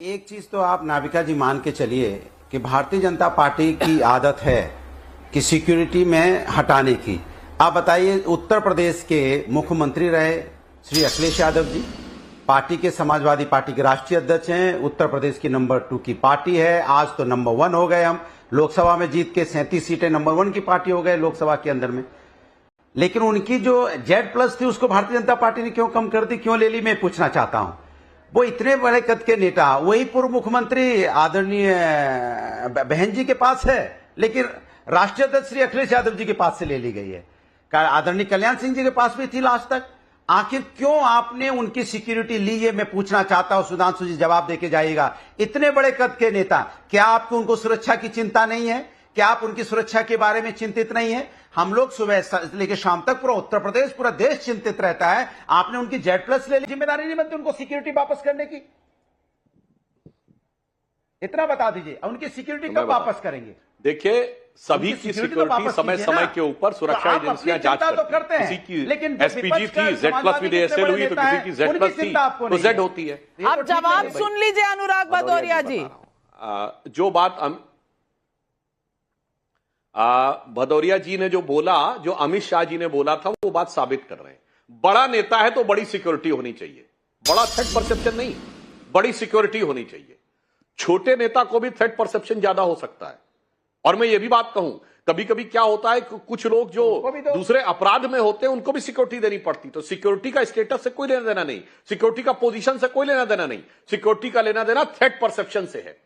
एक चीज तो आप नाविका जी मान के चलिए कि भारतीय जनता पार्टी की आदत है कि सिक्योरिटी में हटाने की। आप बताइए, उत्तर प्रदेश के मुख्यमंत्री रहे श्री अखिलेश यादव जी, पार्टी के समाजवादी पार्टी के राष्ट्रीय अध्यक्ष हैं, उत्तर प्रदेश की नंबर 2 की पार्टी है, आज तो नंबर 1 हो गए हम, लोकसभा में जीत के 37 सीटें नंबर 1 की पार्टी हो गए लोकसभा के अंदर में। लेकिन उनकी जो Z+ थी उसको भारतीय जनता पार्टी ने क्यों कम कर दी, क्यों ले ली, मैं पूछना चाहता हूं। वो इतने बड़े कद के नेता, वही पूर्व मुख्यमंत्री आदरणीय बहन जी के पास है, लेकिन राष्ट्रीय अध्यक्ष श्री अखिलेश यादव जी के पास से ले ली गई है। आदरणीय कल्याण सिंह जी के पास भी थी लास्ट तक। आखिर क्यों आपने उनकी सिक्योरिटी ली, ये मैं पूछना चाहता हूं। सुधांशु जी जवाब देके जाइएगा। इतने बड़े कद के नेता, क्या आपको उनको सुरक्षा की चिंता नहीं है? क्या आप उनकी सुरक्षा के बारे में चिंतित नहीं है? हम लोग सुबह से लेकर शाम तक पूरा उत्तर प्रदेश, पूरा देश चिंतित रहता है। आपने उनकी Z+ ले ली, जिम्मेदारी नहीं बनती उनको सिक्योरिटी वापस करने की? इतना बता दीजिए, उनकी सिक्योरिटी कब वापस करेंगे? देखिए, सभी की सिक्योरिटी समय समय के ऊपर सुरक्षा एजेंसियां जांच करती हैं। किसी की SPG थी, Z+ विद ASL हुई तो किसी की Z+ थी तो Z होती है। आप जवाब सुन लीजिए अनुराग भदौरिया जी। जो बात भदौरिया जी ने जो बोला, जो अमित शाह जी ने बोला था, वो बात साबित कर रहे हैं। बड़ा नेता है तो बड़ी सिक्योरिटी होनी चाहिए, बड़ा थ्रेट परसेप्शन नहीं, बड़ी सिक्योरिटी होनी चाहिए। छोटे नेता को भी थ्रेट परसेप्शन ज्यादा हो सकता है। और मैं ये भी बात कहूं, कभी कभी क्या होता है, कुछ लोग जो दूसरे अपराध में होते हैं उनको भी सिक्योरिटी देनी पड़ती। तो सिक्योरिटी का स्टेटस से कोई लेना देना नहीं, सिक्योरिटी का पोजीशन से कोई लेना देना नहीं, सिक्योरिटी का लेना देना थ्रेट परसेप्शन से है।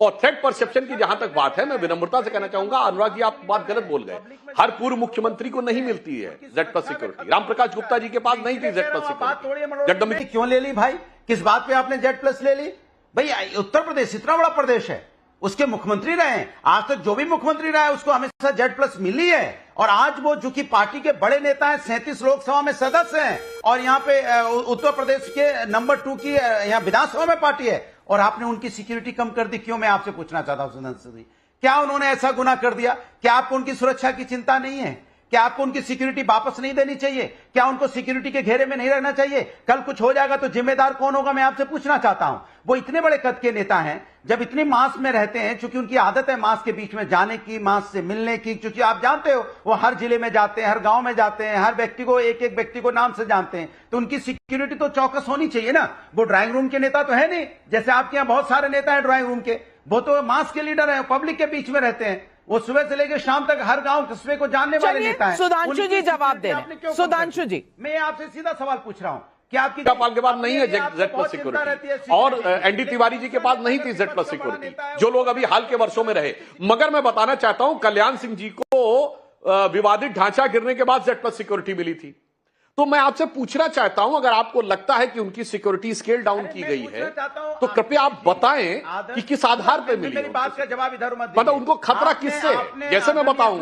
और थ्रेट परसेप्शन की जहां तक बात है, मैं विनम्रता से कहना चाहूंगा, अनुराग जी आप बात गलत बोल गए। हर पूर्व मुख्यमंत्री को नहीं मिलती है Z+ सिक्योरिटी। रामप्रकाश गुप्ता जी के पास नहीं थी Z+ सिक्योरिटी। क्यों ले ली भाई? किस बात पे आपने Z+ ले ली? भाई उत्तर प्रदेश इतना बड़ा प्रदेश है, उसके मुख्यमंत्री रहे, आज तक जो भी मुख्यमंत्री रहा है उसको हमेशा Z+ मिली है। और आज वो जो कि पार्टी के बड़े नेता हैं, 37 लोकसभा में सदस्य हैं, और यहाँ पे उत्तर प्रदेश के नंबर 2 की यहाँ विधानसभा में पार्टी है, और आपने उनकी सिक्योरिटी कम कर दी। क्यों, मैं आपसे पूछना चाहता हूं सुधांशु जी, क्या उन्होंने ऐसा गुनाह कर दिया? क्या आपको उनकी सुरक्षा की चिंता नहीं है? क्या आपको उनकी सिक्योरिटी वापस नहीं देनी चाहिए? क्या उनको सिक्योरिटी के घेरे में नहीं रहना चाहिए? कल कुछ हो जाएगा तो जिम्मेदार कौन होगा, मैं आपसे पूछना चाहता हूं। वो इतने बड़े कद के नेता हैं, जब इतनी मास में रहते हैं, चूंकि उनकी आदत है मास के बीच में जाने की, मास से मिलने की, क्योंकि आप जानते हो वो हर जिले में जाते हैं, हर गांव में जाते हैं, हर व्यक्ति को एक एक व्यक्ति को नाम से जानते हैं, तो उनकी सिक्योरिटी तो चौकस होनी चाहिए ना। वो ड्राइंग रूम के नेता तो है नहीं, जैसे आपके यहाँ बहुत सारे नेता है ड्राइंग रूम के। वो तो मास के लीडर है, पब्लिक के बीच में रहते हैं, वो सुबह से लेकर शाम तक हर गांव कस्बे को जानने वाले नेता हैं। सुधांशु जी जवाब दे रहे हैं। सुधांशु जी, मैं आपसे सीधा सवाल पूछ रहा हूं, क्या आपकी पाल के पास नहीं है Z+ सिक्योरिटी, और ND तिवारी जी के पास नहीं थी Z+ सिक्योरिटी, जो लोग अभी हाल के वर्षों में रहे। मगर मैं बताना चाहता हूं, कल्याण सिंह जी को विवादित ढांचा गिरने के बाद Z+ सिक्योरिटी मिली थी। तो मैं आपसे पूछना चाहता हूं, अगर आपको लगता है कि उनकी सिक्योरिटी स्केल डाउन की गई है तो कृपया आप बताएं कि किस आधार पर मिली। मेरी बात का जवाब इधर मत मतलब उनको खतरा किससे? जैसे मैं बताऊं,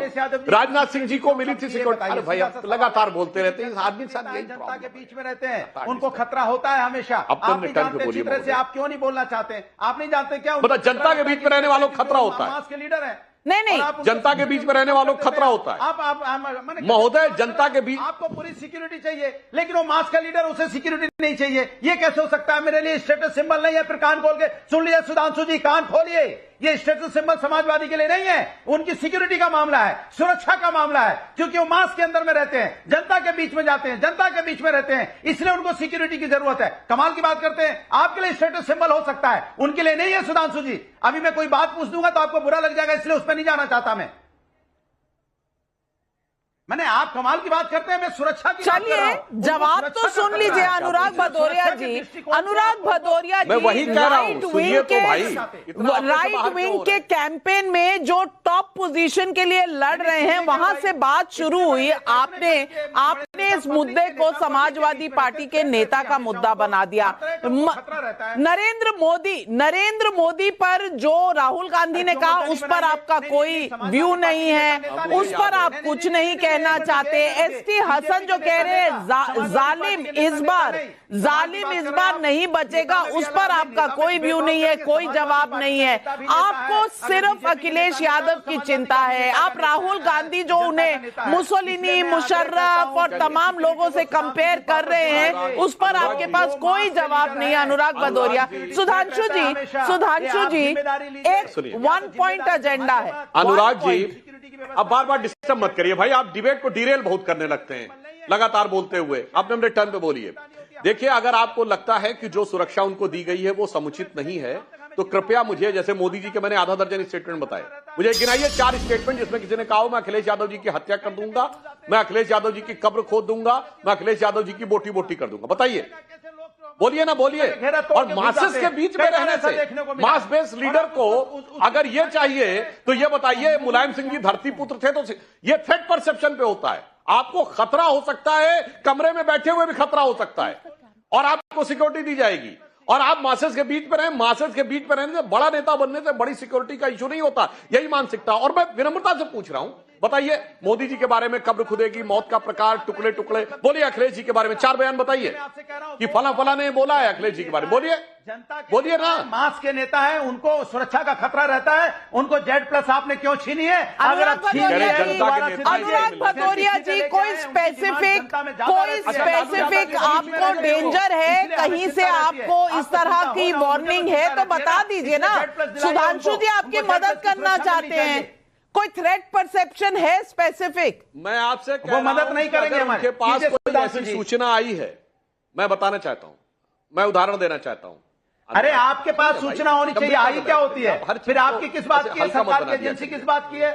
राजनाथ सिंह जी को मिली थी सिक्योरिटी। अरे भाई आप लगातार बोलते रहते हैं, आदमी के साथ यही जनता के बीच में रहते हैं, उनको खतरा होता है हमेशा। अब तो बोलिए, तरह से आप क्यों नहीं बोलना चाहते? आप नहीं जानते क्या मतलब जनता के बीच में रहने वालों को खतरा होता है? के लीडर है। नहीं, जनता के बीच में रहने वालों को खतरा होता है। आप महोदय, जनता के बीच आपको पूरी सिक्योरिटी चाहिए, लेकिन वो मास का लीडर, उसे सिक्योरिटी नहीं चाहिए। ये कैसे हो सकता है? मेरे लिए स्टेटस सिंबल नहीं है। फिर कान खोल के सुन लीजिए सुधांशु जी, कान खोलिए, ये स्टेटस सिंबल समाजवादी के लिए नहीं है, उनकी सिक्योरिटी का मामला है, सुरक्षा का मामला है, क्योंकि वो मास के अंदर में रहते हैं, जनता के बीच में जाते हैं, जनता के बीच में रहते हैं, इसलिए उनको सिक्योरिटी की जरूरत है। कमाल की बात करते हैं। आपके लिए स्टेटस सिंबल हो सकता है, उनके लिए नहीं है। सुधांशु जी, अभी मैं कोई बात पूछ दूंगा तो आपको बुरा लग जाएगा, इसलिए उस पर नहीं जाना चाहता मैं। मैंने, आप कमाल की बात करते हैं, मैं सुरक्षा की बात कर रहा हूं। जवाब तो सुन लीजिए अनुराग भदौरिया जी। अनुराग भदौरिया जी, मैं वही कह रहा हूं, सुनिए तो भाई। राइट विंग के कैंपेन में जो टॉप पोजीशन के लिए लड़ रहे हैं, वहां से बात शुरू हुई। आपने इस मुद्दे को समाजवादी पार्टी के नेता का मुद्दा बना दिया। नरेंद्र मोदी पर जो राहुल गांधी ने कहा, उस पर आपका कोई व्यू नहीं है, उस पर आप कुछ नहीं कहना कहना चाहते हैं। एसटी हसन जो कह रहे हैं जालिम इस बार नहीं बचेगा, उस पर आपका कोई व्यू नहीं है, कोई जवाब नहीं है। आपको सिर्फ अखिलेश यादव की चिंता है। आप राहुल गांधी जो उन्हें मुसोलिनी, मुशर्रफ और तमाम लोगों से कंपेयर कर रहे हैं, उस पर आपके पास कोई जवाब नहीं है। अनुराग भदौरिया, सुधांशु जी एक 1 पॉइंट एजेंडा है। अनुराग जी, अब बार बार डिस्टर्ब मत करिए भाई, आप डिबेट को डिरेल बहुत करने लगते हैं लगातार बोलते हुए। आपने अपने टर्न पे बोलिए। देखिए, अगर आपको लगता है कि जो सुरक्षा उनको दी गई है वो समुचित नहीं है, तो कृपया मुझे, जैसे मोदी जी के मैंने आधा दर्जन स्टेटमेंट बताए, मुझे गिनाइए 4 स्टेटमेंट जिसमें किसी ने कहा मैं अखिलेश यादव जी की हत्या कर दूंगा, मैं अखिलेश यादव जी की कब्र खोद दूंगा, मैं अखिलेश यादव जी की बोटी बोटी कर दूंगा। बताइए, बोलिए ना, बोलिए। और मासेस के बीच में रहने से, मास बेस्ड लीडर को अगर ये चाहिए तो ये बताइए, मुलायम सिंह जी धरती पुत्र थे, तो ये थ्रेट परसेप्शन पे होता है। आपको खतरा हो सकता है, कमरे में बैठे हुए भी खतरा हो सकता है, और आपको सिक्योरिटी दी जाएगी, और आप मासेस के बीच में रहें। मासेस के बीच में रहने से, बड़ा नेता बनने से बड़ी सिक्योरिटी का इशू नहीं होता, यही मानसिकता। और मैं विनम्रता से पूछ रहा हूं, बताइए, मोदी जी के बारे में कब्र खुदेगी, मौत का प्रकार, टुकड़े टुकड़े, बोलिए। अखिलेश जी के बारे में 4 बयान बताइए कि फला फला ने बोला है अखिलेश जी के बारे में, बोलिए, बोलिए ना। मास के नेता है, उनको सुरक्षा का खतरा रहता है, उनको Z+ आपने क्यों छीनी है? अगर आप छीन अनुराग भदौरिया जी, कोई स्पेसिफिक आपको डेंजर है, कहीं से आपको इस तरह की वार्निंग है तो बता दीजिए ना। सुधांशु जी आपकी मदद करना चाहते हैं, कोई थ्रेट परसेप्शन है स्पेसिफिक? मैं आपसे वो मदद नहीं करेंगे हमारे। उनके पास कोई ऐसी सूचना आई है, मैं बताना चाहता हूं, मैं उदाहरण देना चाहता हूं। अरे आपके पास सूचना होनी चाहिए, आई क्या होती है? फिर आपकी किस बात की है? सरकार की एजेंसी किस बात की है?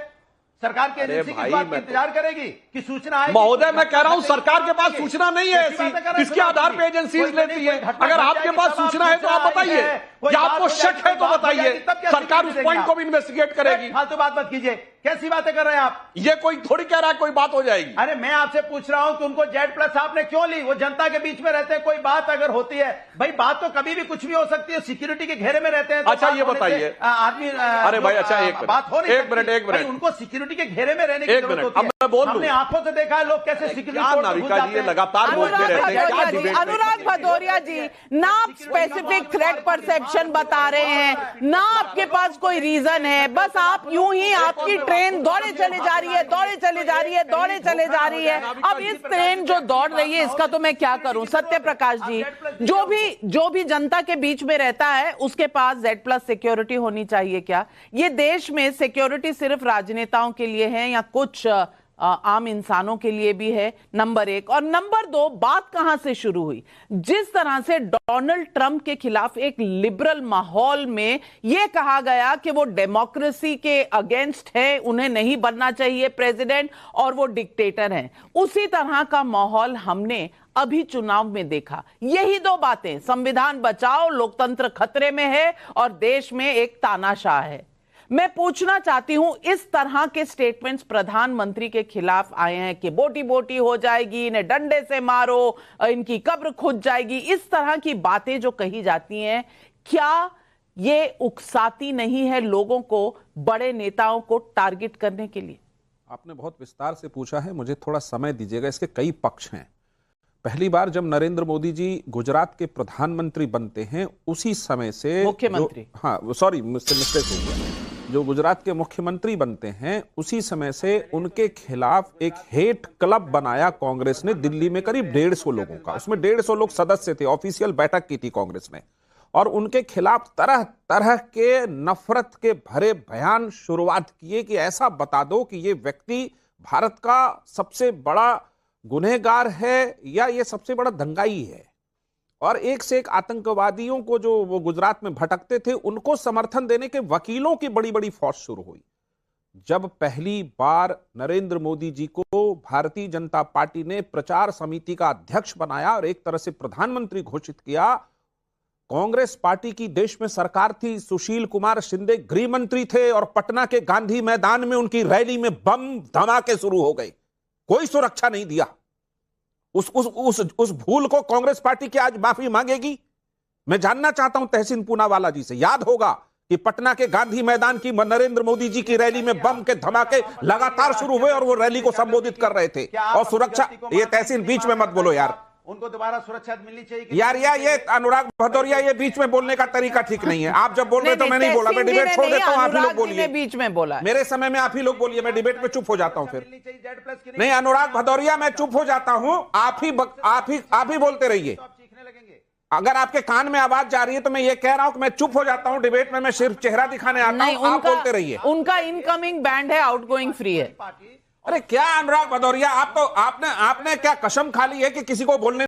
सरकार की एजेंसी किस बात का इंतजार करेगी कि सूचना आए? महोदय, मैं कह रहा हूं सरकार के पास सूचना नहीं है ऐसी, किसके आधार पे एजेंसीज लेती है? अगर आपके पास सूचना है तो आप बताइए, या आपको शक है तो बताइए, सरकार उस पॉइंट को भी इन्वेस्टिगेट करेगी। फालतू बात मत कीजिए, कैसी बातें कर रहे हैं आप? ये कोई थोड़ी कह रहा है कोई बात हो जाएगी। अरे मैं आपसे पूछ रहा हूं कि उनको Z+ आपने क्यों ली? वो जनता के बीच में रहते हैं, कोई बात अगर होती है, भाई बात तो कभी भी कुछ भी हो सकती है, सिक्योरिटी के घेरे में रहते हैं तो अच्छा, ये बताइए आदमी, अरे भाई, अच्छा बात हो एक मिनट, उनको सिक्योरिटी के घेरे में रहने की एक जरूरत मिनट, होती है। अब मैं बोल दूं। हमने आंखों से देखा है लोग कैसे सिक्योरिटी लगातार बोलते रहते हैं। क्या डिबेट? अनुराग भदौरिया जी, ना आप स्पेसिफिक थ्रेट परसेप्शन बता रहे हैं, ना आपके पास कोई रीजन है, बस आप यूं ही, आपकी ट्रेन दौड़े चले जा रही है, दौड़े चले जा रही है, दौड़े चले जा रही है। अब इस ट्रेन जो दौड़ रही है, इसका तो मैं क्या करूं? सत्य प्रकाश जी, जो भी जनता के बीच में रहता है उसके पास Z+ सिक्योरिटी होनी चाहिए क्या? ये देश में सिक्योरिटी सिर्फ राजनेताओं के लिए है या कुछ आम इंसानों के लिए भी है? नंबर 1। और नंबर 2, बात कहां से शुरू हुई? जिस तरह से डोनाल्ड ट्रंप के खिलाफ एक लिबरल माहौल में यह कहा गया कि वो डेमोक्रेसी के अगेंस्ट है, उन्हें नहीं बनना चाहिए प्रेसिडेंट और वो डिक्टेटर हैं, उसी तरह का माहौल हमने अभी चुनाव में देखा। यही 2 बातें, संविधान बचाओ, लोकतंत्र खतरे में है, और देश में एक तानाशाह है। मैं पूछना चाहती हूं, इस तरह के स्टेटमेंट्स प्रधानमंत्री के खिलाफ आए हैं कि बोटी बोटी हो जाएगी, इन्हें डंडे से मारो, इनकी कब्र खुद जाएगी, इस तरह की बातें जो कही जाती हैं, क्या ये उकसाती नहीं है लोगों को बड़े नेताओं को टारगेट करने के लिए? आपने बहुत विस्तार से पूछा है, मुझे थोड़ा समय दीजिएगा। इसके कई पक्ष हैं। पहली बार जब नरेंद्र मोदी जी गुजरात के प्रधानमंत्री बनते हैं, उसी समय से मुख्यमंत्री, मिस्टेक हो गया, जो गुजरात के मुख्यमंत्री बनते हैं, उसी समय से उनके खिलाफ एक हेट क्लब बनाया कांग्रेस ने दिल्ली में, करीब 150 लोगों का। उसमें 150 लोग सदस्य थे, ऑफिशियल बैठक की थी कांग्रेस ने, और उनके खिलाफ तरह तरह के नफरत के भरे बयान शुरुआत किए कि ऐसा बता दो कि ये व्यक्ति भारत का सबसे बड़ा गुनहगार है या ये सबसे बड़ा दंगाई है। और एक से एक आतंकवादियों को, जो वो गुजरात में भटकते थे, उनको समर्थन देने के वकीलों की बड़ी बड़ी फौज शुरू हुई। जब पहली बार नरेंद्र मोदी जी को भारतीय जनता पार्टी ने प्रचार समिति का अध्यक्ष बनाया और एक तरह से प्रधानमंत्री घोषित किया, कांग्रेस पार्टी की देश में सरकार थी, सुशील कुमार शिंदे गृह मंत्री थे, और पटना के गांधी मैदान में उनकी रैली में बम धमाके शुरू हो गए, कोई सुरक्षा नहीं दिया। उस भूल को कांग्रेस पार्टी क्या आज माफी मांगेगी? मैं जानना चाहता हूं तहसीन पूनावाला जी से। याद होगा कि पटना के गांधी मैदान की नरेंद्र मोदी जी की रैली में बम के धमाके लगातार शुरू हुए और वो रैली को संबोधित कर रहे थे। और सुरक्षा, ये तहसीन बीच में मत बोलो यार, उनको दोबारा सुरक्षा मिलनी चाहिए यार। ये अनुराग भदौरिया, ये बीच में बोलने का तरीका ठीक नहीं है। आप जब बोल रहे तो मैं नहीं बोला, मैं डिबेट छोड़ देता हूं, आप ही लोग बोलिए। बीच में बोला, मेरे समय में आप ही लोग बोलिए, मैं डिबेट में चुप हो जाता हूं। फिर नहीं, अनुराग भदौरिया, मैं चुप हो जाता हूं, आप ही बोलते रहिए। अगर आपके कान में आवाज जा रही है तो मैं ये कह रहा हूं कि मैं चुप हो जाता हूं। डिबेट में मैं सिर्फ चेहरा दिखाने आता हूं, आप बोलते रहिए। उनका इनकमिंग बैंड है, आउटगोइंग फ्री है। अरे क्या अनुराग भदौरिया, आप तो आपने क्या कसम खा ली है कि किसी को बोलने